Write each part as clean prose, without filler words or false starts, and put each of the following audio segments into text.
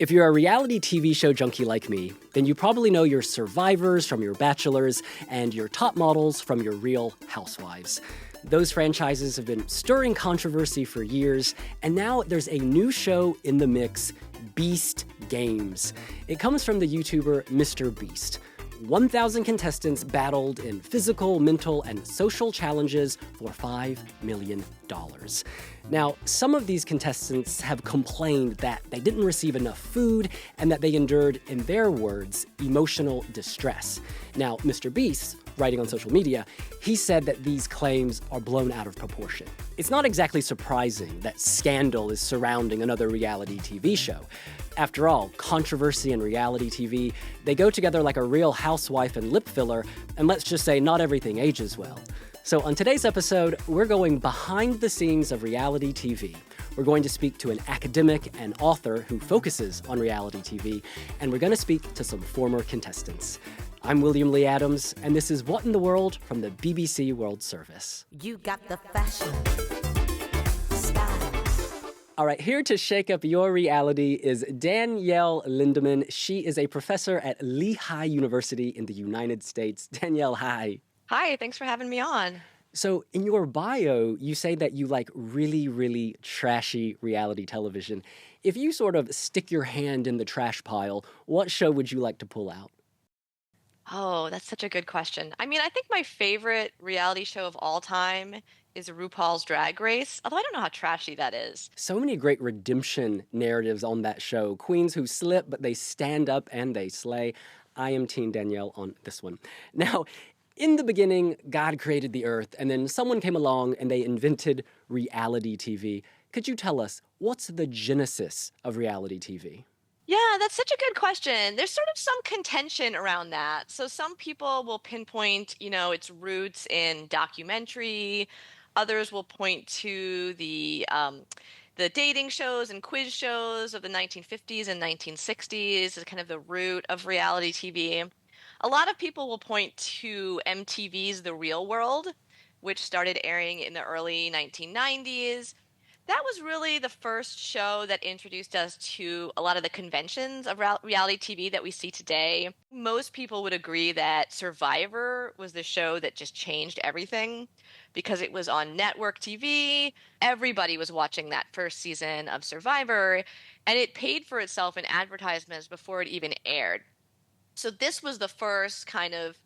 If you're a reality TV show junkie like me, then you probably know your survivors from your Bachelors and your top models from your Real Housewives. Those franchises have been stirring controversy for years, and now there's a new show in the mix, Beast Games. It comes from the YouTuber Mr. Beast. 1,000 contestants battled in physical, mental, and social challenges for $5 million. Now, some of these contestants have complained that they didn't receive enough food and that they endured, in their words, emotional distress. Now, Mr. Beast, writing on social media, he said that these claims are blown out of proportion. It's not exactly surprising that scandal is surrounding another reality TV show. After all, controversy and reality TV, they go together like a real housewife and lip filler, and let's just say not everything ages well. So on today's episode, we're going behind the scenes of reality TV. We're going to speak to an academic and author who focuses on reality TV, and we're going to speak to some former contestants. I'm William Lee Adams, and this is What in the World from the BBC World Service. You got the fashion. All right, here to shake up your reality is Danielle Lindemann. She is a professor at Lehigh University in the United States. Danielle, hi. Hi, thanks for having me on. So in your bio, you say that you like really, really trashy reality television. If you sort of stick your hand in the trash pile, what show would you like to pull out? Oh, that's such a good question. I mean, I think my favorite reality show of all time is RuPaul's Drag Race, although I don't know how trashy that is. So many great redemption narratives on that show. Queens who slip, but they stand up and they slay. I am Team Danielle on this one. Now, in the beginning, God created the earth, and then someone came along and they invented reality TV. Could you tell us, what's the genesis of reality TV? Yeah, that's such a good question. There's sort of some contention around that. So some people will pinpoint, its roots in documentary. Others will point to the dating shows and quiz shows of the 1950s and 1960s as kind of the root of reality TV. A lot of people will point to MTV's The Real World, which started airing in the early 1990s. That was really the first show that introduced us to a lot of the conventions of reality TV that we see today. Most people would agree that Survivor was the show that just changed everything because it was on network TV. Everybody was watching that first season of Survivor, and it paid for itself in advertisements before it even aired. So this was the first kind of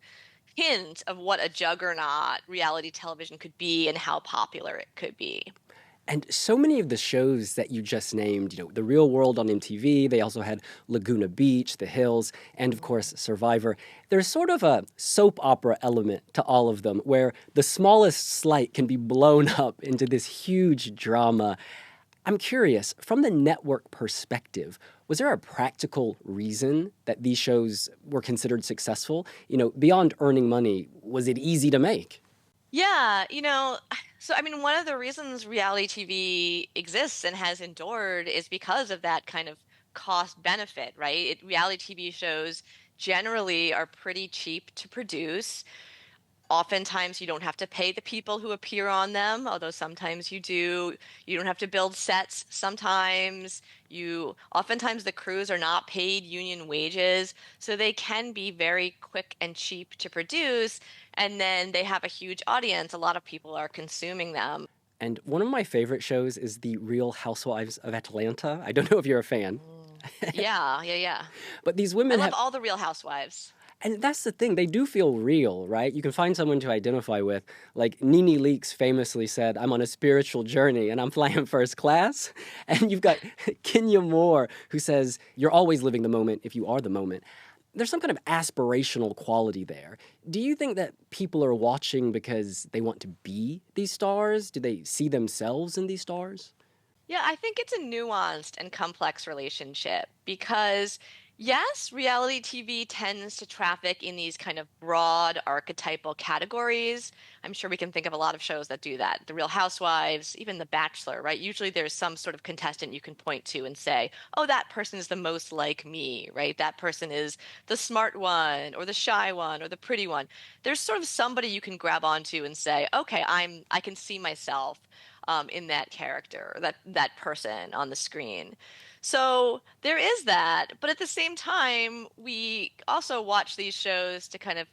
hint of what a juggernaut reality television could be and how popular it could be. And so many of the shows that you just named, The Real World on MTV, they also had Laguna Beach, The Hills, and of course, Survivor. There's sort of a soap opera element to all of them where the smallest slight can be blown up into this huge drama. I'm curious, from the network perspective, was there a practical reason that these shows were considered successful? Beyond earning money, was it easy to make? Yeah, so I mean, one of the reasons reality TV exists and has endured is because of that kind of cost benefit, right? Reality TV shows generally are pretty cheap to produce. Oftentimes, you don't have to pay the people who appear on them, although sometimes you do. You don't have to build sets sometimes. Oftentimes the crews are not paid union wages, so they can be very quick and cheap to produce, and then they have a huge audience. A lot of people are consuming them. And one of my favorite shows is The Real Housewives of Atlanta. I don't know if you're a fan. Yeah. But these I women love have... all the Real Housewives. And that's the thing, they do feel real, right? You can find someone to identify with. Like Nene Leakes famously said, I'm on a spiritual journey and I'm flying first class. And you've got Kenya Moore who says, you're always living the moment if you are the moment. There's some kind of aspirational quality there. Do you think that people are watching because they want to be these stars? Do they see themselves in these stars? Yeah, I think it's a nuanced and complex relationship because, yes, reality TV tends to traffic in these kind of broad archetypal categories. I'm sure we can think of a lot of shows that do that. The Real Housewives, even The Bachelor, right? Usually there's some sort of contestant you can point to and say, oh, that person is the most like me, right? That person is the smart one or the shy one or the pretty one. There's sort of somebody you can grab onto and say, okay, I can see myself in that character, that person on the screen. So there is that, but at the same time, we also watch these shows to kind of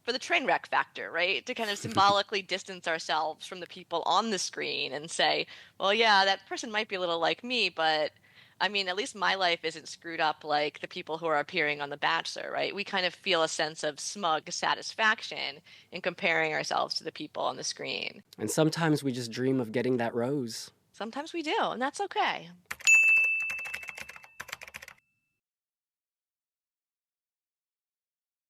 for the train wreck factor, right? To kind of symbolically distance ourselves from the people on the screen and say, well, yeah, that person might be a little like me, but I mean, at least my life isn't screwed up like the people who are appearing on The Bachelor, right? We kind of feel a sense of smug satisfaction in comparing ourselves to the people on the screen. And sometimes we just dream of getting that rose. Sometimes we do, and that's okay.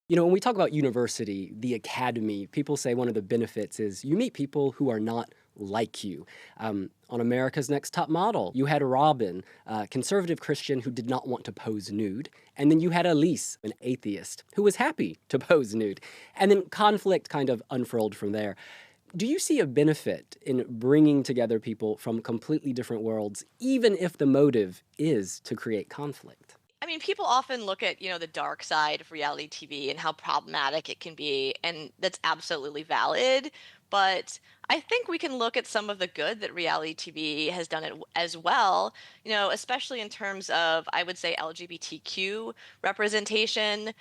You know, when we talk about university, the academy, people say one of the benefits is you meet people who are not like you. On America's Next Top Model, you had Robin, a conservative Christian who did not want to pose nude. And then you had Elise, an atheist, who was happy to pose nude. And then conflict kind of unfurled from there. Do you see a benefit in bringing together people from completely different worlds, even if the motive is to create conflict? I mean, people often look at, the dark side of reality TV and how problematic it can be, and that's absolutely valid. But I think we can look at some of the good that reality TV has done it as well, especially in terms of, I would say, LGBTQ representation.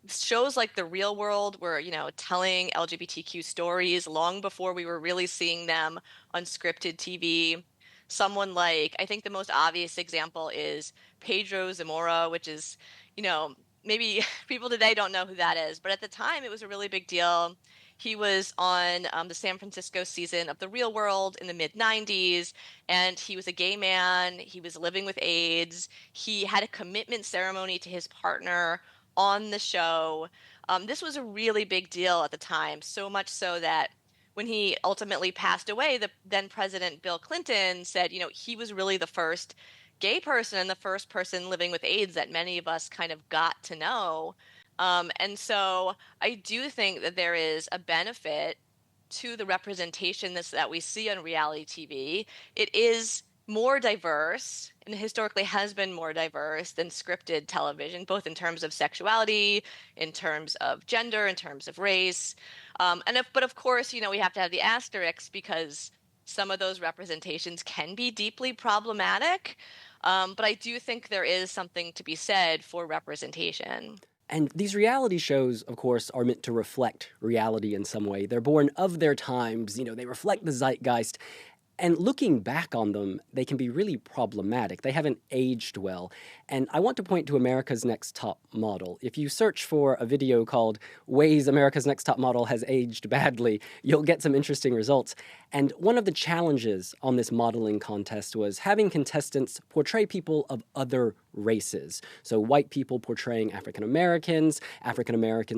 Shows like The Real World were, telling LGBTQ stories long before we were really seeing them on scripted TV. Someone like, I think the most obvious example is Pedro Zamora, which is, maybe people today don't know who that is, but at the time it was a really big deal. He was on the San Francisco season of The Real World in the mid 90s, and he was a gay man. He was living with AIDS. He had a commitment ceremony to his partner on the show. This was a really big deal at the time, so much so that when he ultimately passed away, the then President Bill Clinton said, he was really the first gay person and the first person living with AIDS that many of us kind of got to know. And so I do think that there is a benefit to the representation that we see on reality TV. It is more diverse and historically has been more diverse than scripted television, both in terms of sexuality, in terms of gender, in terms of race. But of course, we have to have the asterisks because some of those representations can be deeply problematic. But I do think there is something to be said for representation. And these reality shows, of course, are meant to reflect reality in some way. They're born of their times, they reflect the zeitgeist. And looking back on them, they can be really problematic. They haven't aged well. And I want to point to America's Next Top Model. If you search for a video called Ways America's Next Top Model Has Aged Badly, you'll get some interesting results. And one of the challenges on this modeling contest was having contestants portray people of other races. So white people portraying African Americans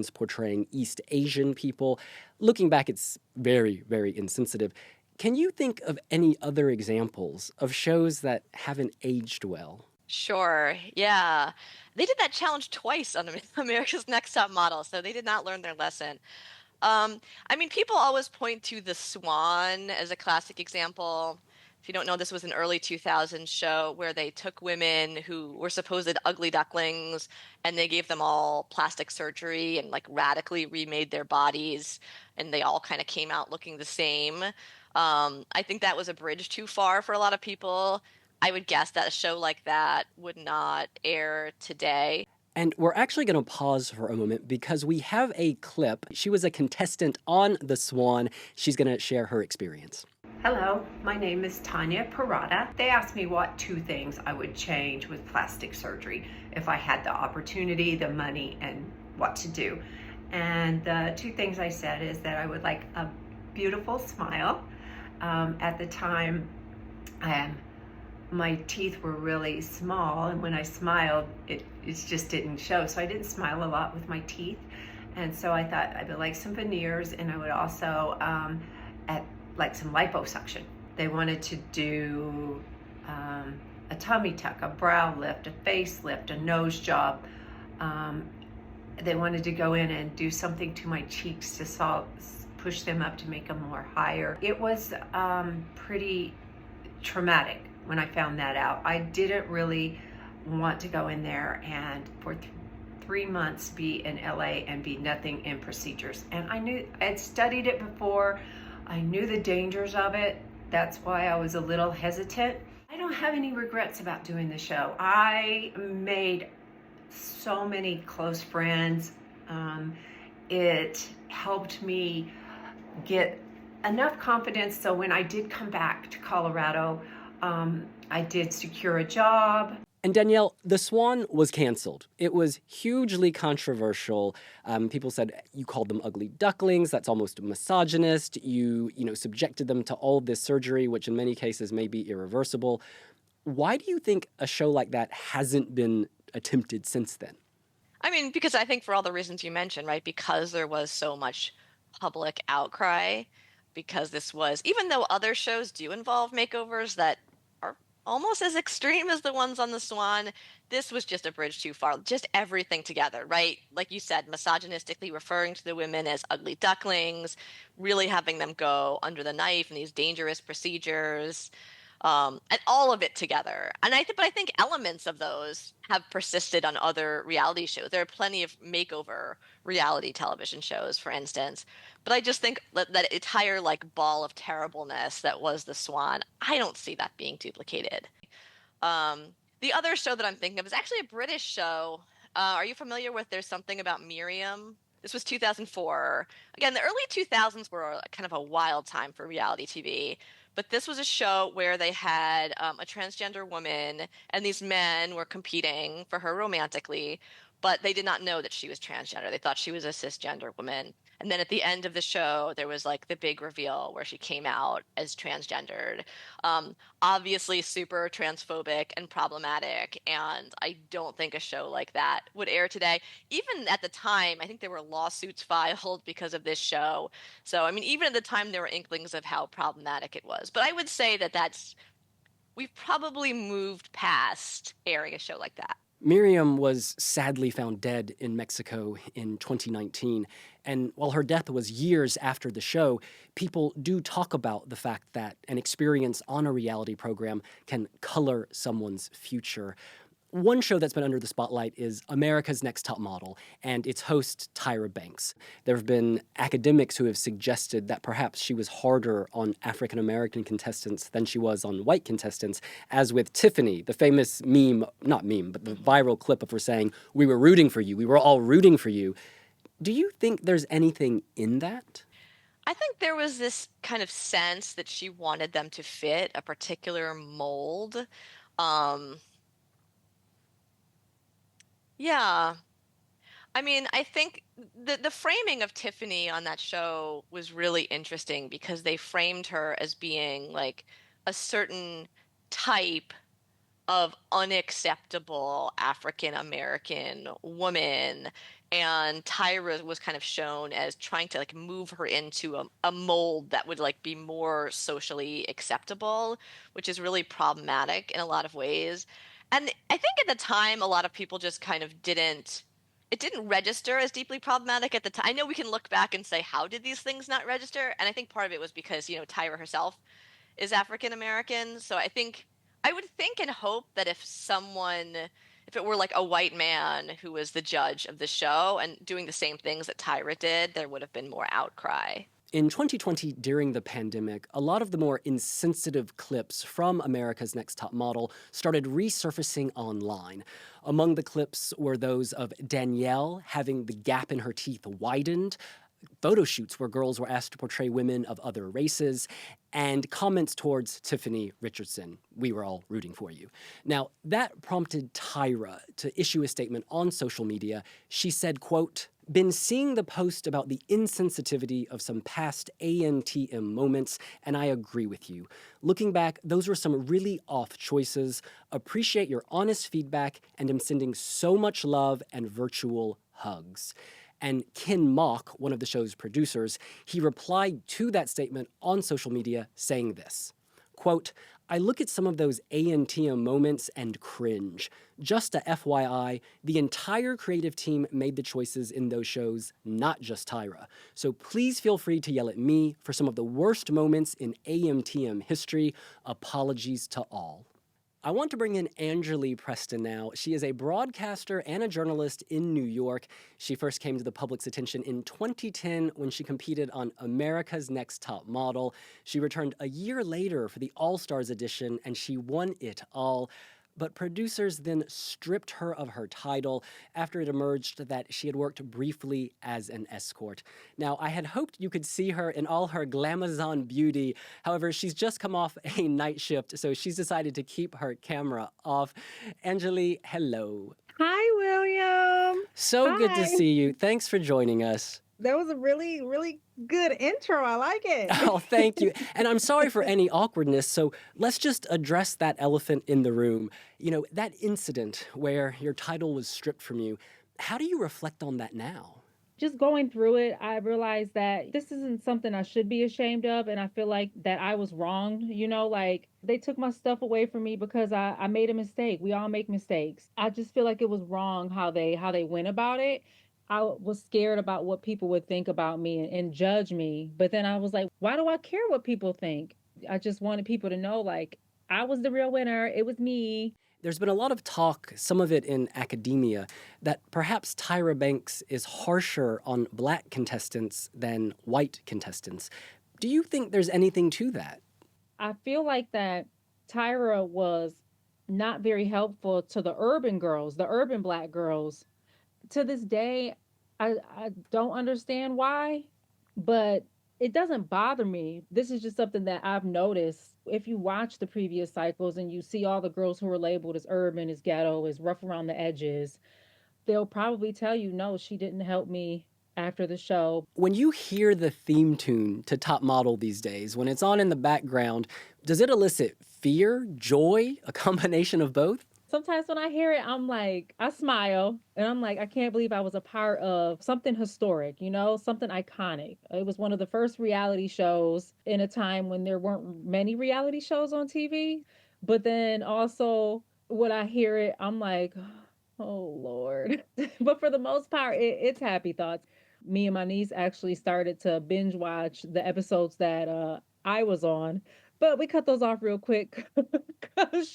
portraying East Asian people. Looking back, it's very, very insensitive. Can you think of any other examples of shows that haven't aged well? Sure. Yeah. They did that challenge twice on America's Next Top Model, so they did not learn their lesson. I mean, people always point to The Swan as a classic example. If you don't know, this was an early 2000s show where they took women who were supposed ugly ducklings and they gave them all plastic surgery and like radically remade their bodies, and they all kind of came out looking the same. I think that was a bridge too far for a lot of people. I would guess that a show like that would not air today. And we're actually going to pause for a moment because we have a clip. She was a contestant on The Swan. She's going to share her experience. Hello, my name is Tanya Parada. They asked me what two things I would change with plastic surgery if I had the opportunity, the money, and what to do. And the two things I said is that I would like a beautiful smile. At the time, my teeth were really small, and when I smiled, it just didn't show. So I didn't smile a lot with my teeth. And so I thought I would like some veneers, and I would also like some liposuction. They wanted to do a tummy tuck, a brow lift, a face lift, a nose job. They wanted to go in and do something to my cheeks to push them up to make them more higher. It was pretty traumatic when I found that out. I didn't really want to go in there and for 3 months be in LA and be nothing in procedures. And I'd studied it before. I knew the dangers of it. That's why I was a little hesitant. I don't don't have any regrets about doing the show. I made so many close friends. It helped me get enough confidence so when I did come back to Colorado, I did secure a job. And Danielle, The Swan was canceled. It was hugely controversial. People said you called them ugly ducklings. That's almost misogynist. You subjected them to all this surgery, which in many cases may be irreversible. Why do you think a show like that hasn't been attempted since then? I mean, because I think for all the reasons you mentioned, right? Because there was so much public outcry, because this was, even though other shows do involve makeovers that are almost as extreme as the ones on The Swan, this was just a bridge too far. Just everything together, right? Like you said, misogynistically referring to the women as ugly ducklings, really having them go under the knife in these dangerous procedures, and all of it together. And but I think elements of those have persisted on other reality shows. There are plenty of makeover reality television shows, for instance. But I just think that entire like ball of terribleness that was The Swan, I don't see that being duplicated. The other show that I'm thinking of is actually a British show. Are you familiar with There's Something About Miriam? This was 2004. Again, the early 2000s were kind of a wild time for reality TV. But this was a show where they had a transgender woman, and these men were competing for her romantically, but they did not know that she was transgender. They thought she was a cisgender woman. And then at the end of the show, there was like the big reveal where she came out as transgendered. Obviously, super transphobic and problematic. And I don't think a show like that would air today. Even at the time, I think there were lawsuits filed because of this show. So, I mean, even at the time, there were inklings of how problematic it was. But I would say that we've probably moved past airing a show like that. Miriam was sadly found dead in Mexico in 2019. And while her death was years after the show, people do talk about the fact that an experience on a reality program can color someone's future. One show that's been under the spotlight is America's Next Top Model and its host, Tyra Banks. There have been academics who have suggested that perhaps she was harder on African American contestants than she was on white contestants, as with Tiffany, the famous not meme, but the viral clip of her saying, "We were rooting for you, we were all rooting for you." Do you think there's anything in that? I think there was this kind of sense that she wanted them to fit a particular mold. Um, yeah. I mean, I think the framing of Tiffany on that show was really interesting because they framed her as being like a certain type of unacceptable African American woman. And Tyra was kind of shown as trying to like move her into a mold that would like be more socially acceptable, which is really problematic in a lot of ways. And I think at the time, a lot of people just kind of it didn't register as deeply problematic at the time. I know we can look back and say, how did these things not register? And I think part of it was because, Tyra herself is African American. So I would think and hope that if it were like a white man who was the judge of the show and doing the same things that Tyra did, there would have been more outcry. In 2020, during the pandemic, a lot of the more insensitive clips from America's Next Top Model started resurfacing online. Among the clips were those of Danielle having the gap in her teeth widened, photo shoots where girls were asked to portray women of other races, and comments towards Tiffany Richardson. We were all rooting for you. Now, that prompted Tyra to issue a statement on social media. She said, quote, "Been seeing the post about the insensitivity of some past ANTM moments, and I agree with you. Looking back, those were some really off choices. Appreciate your honest feedback, and am sending so much love and virtual hugs." And Ken Mock, one of the show's producers, he replied to that statement on social media saying this, quote, "I look at some of those ANTM moments and cringe. Just a FYI, the entire creative team made the choices in those shows, not just Tyra. So please feel free to yell at me for some of the worst moments in AMTM history. Apologies to all." I want to bring in Anjali Preston now. She is a broadcaster and a journalist in New York. She first came to the public's attention in 2010 when she competed on America's Next Top Model. She returned a year later for the All Stars edition, and she won it all. But producers then stripped her of her title after it emerged that she had worked briefly as an escort. Now, I had hoped you could see her in all her glamazon beauty. However, she's just come off a night shift, so she's decided to keep her camera off. Anjali, hello. Hi, William. So good to Hi. see you. Thanks for joining us. That was a really, really good intro. I like it. Oh, thank you. And I'm sorry for any awkwardness. So let's just address that elephant in the room. You know, that incident where your title was stripped from you. How do you reflect on that now? Just going through it, I realized that this isn't something I should be ashamed of. And I feel like that I was wronged. Like they took my stuff away from me because I made a mistake. We all make mistakes. I just feel like it was wrong how they went about it. I was scared about what people would think about me and judge me. But then I was like, why do I care what people think? I just wanted people to know, like, I was the real winner. It was me. There's been a lot of talk, some of it in academia, that perhaps Tyra Banks is harsher on black contestants than white contestants. Do you think there's anything to that? I feel like that Tyra was not very helpful to the urban girls, the urban black girls. To this day, I don't understand why, but it doesn't bother me. This is just something that I've noticed. If you watch the previous cycles and you see all the girls who are labeled as urban, as ghetto, as rough around the edges, they'll probably tell you, no, she didn't help me after the show. When you hear the theme tune to Top Model these days, when it's on in the background, does it elicit fear, joy, a combination of both? Sometimes when I hear it, I'm like, I smile and I'm like, I can't believe I was a part of something historic, something iconic. It was one of the first reality shows in a time when there weren't many reality shows on TV. But then also when I hear it, I'm like, oh Lord. But for the most part, it's happy thoughts. Me and my niece actually started to binge watch the episodes that I was on, but we cut those off real quick because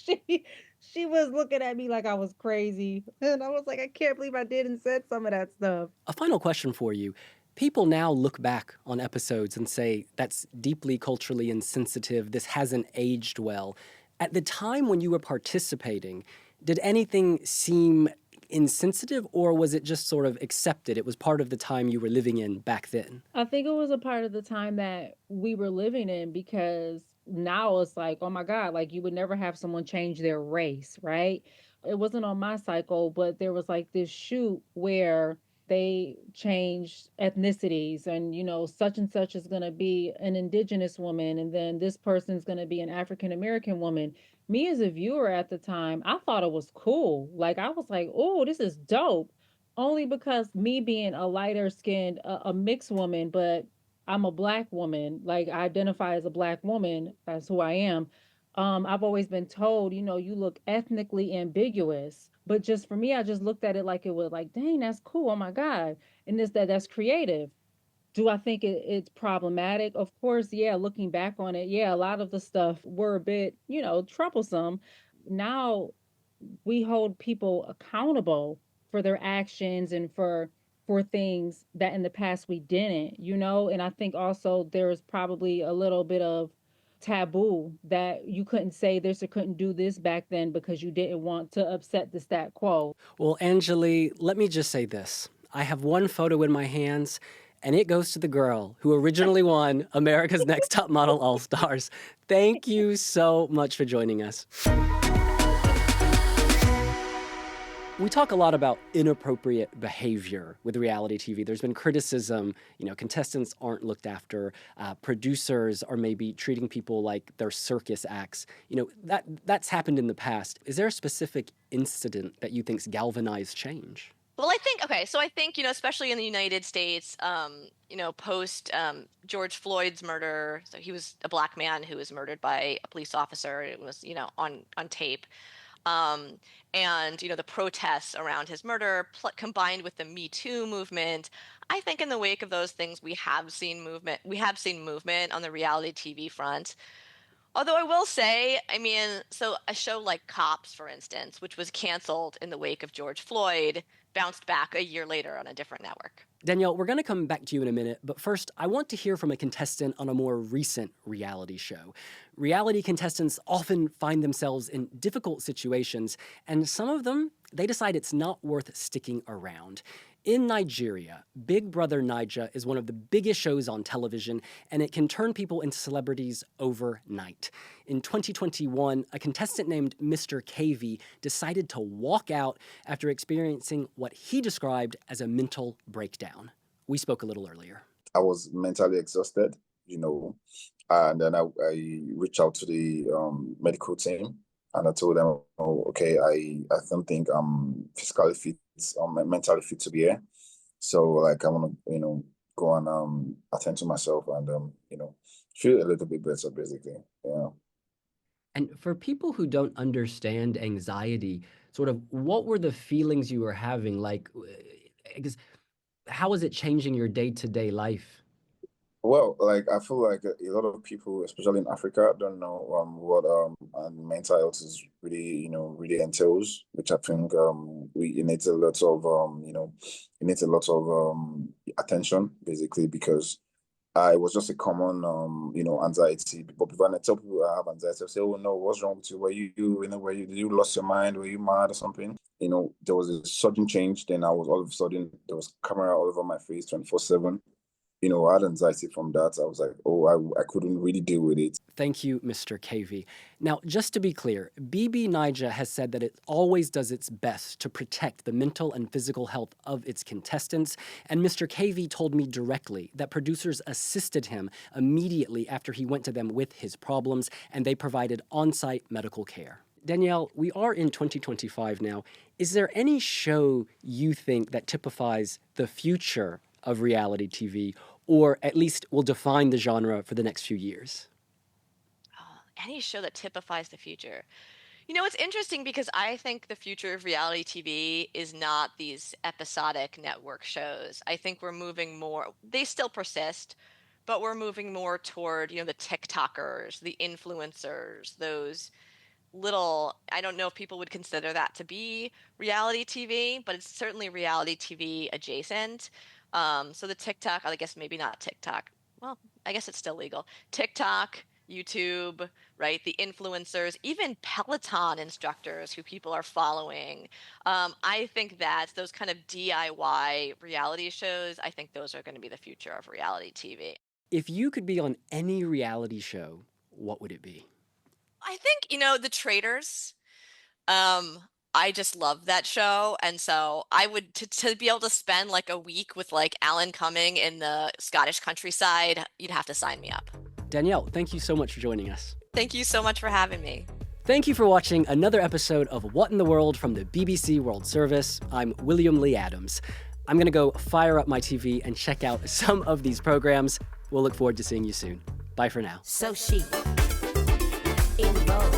she was looking at me like I was crazy. And I was like, I can't believe I did and said some of that stuff. A final question for you. People now look back on episodes and say, that's deeply culturally insensitive. This hasn't aged well. At the time when you were participating, did anything seem insensitive, or was it just sort of accepted? It was part of the time you were living in back then? I think it was a part of the time that we were living in, because now it's like, oh my God, like you would never have someone change their race, right? It wasn't on my cycle, but there was like this shoot where they changed ethnicities and, such and such is going to be an indigenous woman. And then this person's going to be an African American woman. Me as a viewer at the time, I thought it was cool. Like, I was like, oh, this is dope. Only because me being a lighter skinned, a mixed woman, but I'm a black woman, like I identify as a black woman, that's who I am. I've always been told, you look ethnically ambiguous. But just for me, I just looked at it like it was like, dang, that's cool. Oh my God. And that's creative. Do I think it's problematic? Of course, yeah, looking back on it, yeah, a lot of the stuff were a bit, troublesome. Now we hold people accountable for their actions and for things that in the past we didn't, and I think also there's probably a little bit of taboo that you couldn't say this or couldn't do this back then because you didn't want to upset the stat quo. Well, Anjali, let me just say this. I have one photo in my hands, and it goes to the girl who originally won America's Next Top Model All-Stars. Thank you so much for joining us. We talk a lot about inappropriate behavior with reality TV. There's been criticism, contestants aren't looked after, producers are maybe treating people like they're circus acts. That's happened in the past. Is there a specific incident that you think's galvanized change? Well, I think, especially in the United States, post George Floyd's murder, so he was a black man who was murdered by a police officer. It was, on tape. And the protests around his murder combined with the Me Too movement. I think in the wake of those things, we have seen movement on the reality TV front. Although I will say, I mean, so a show like Cops, for instance, which was canceled in the wake of George Floyd, bounced back a year later on a different network. Danielle, we're going to come back to you in a minute, but first, I want to hear from a contestant on a more recent reality show. Reality contestants often find themselves in difficult situations, and some of them, they decide it's not worth sticking around. In Nigeria, Big Brother Naija is one of the biggest shows on television, and it can turn people into celebrities overnight. In 2021, a contestant named Mr. KV decided to walk out after experiencing what he described as a mental breakdown. We spoke a little earlier. I was mentally exhausted, and then I reached out to the medical team, and I told them, oh, okay, I don't think I'm physically fit, mentally fit to be here. So like I want to, go and attend to myself and feel a little bit better, basically. Yeah. And for people who don't understand anxiety, sort of what were the feelings you were having? Like, I guess, how was it changing your day-to-day life? Well, like I feel like a lot of people, especially in Africa, don't know what and mental health is really, really entails, which I think it needs a lot of it needs a lot of attention, basically, because it was just a common anxiety. But when I tell people I have anxiety, I say, "Oh no, what's wrong with you? Did you lost your mind? Were you mad or something?" There was a sudden change. Then I was all of a sudden there was camera all over my face 24/7. I had anxiety from that. I was like, I couldn't really deal with it. Thank you, Mr. KV. Now, just to be clear, BB Naija has said that it always does its best to protect the mental and physical health of its contestants, and Mr. KV told me directly that producers assisted him immediately after he went to them with his problems, and they provided on-site medical care. Danielle, we are in 2025 now. Is there any show you think that typifies the future of reality TV, or at least will define the genre for the next few years? Oh, any show that typifies the future. It's interesting because I think the future of reality TV is not these episodic network shows. I think we're moving more, they still persist, but we're moving more toward, the TikTokers, the influencers, those little, I don't know if people would consider that to be reality TV, but it's certainly reality TV adjacent. So the TikTok, I guess maybe not TikTok. Well, I guess it's still legal. TikTok, YouTube, right? The influencers, even Peloton instructors who people are following. I think that those kind of DIY reality shows, I think those are going to be the future of reality TV. If you could be on any reality show, what would it be? I think, The Traitors. I just love that show, and so I would to be able to spend like a week with like Alan Cumming in the Scottish countryside, you'd have to sign me up. Danielle, thank you so much for joining us. Thank you so much for having me. Thank you for watching another episode of What in the World from the BBC World Service. I'm William Lee Adams. I'm going to go fire up my TV and check out some of these programs. We'll look forward to seeing you soon. Bye for now. So chic, in vogue.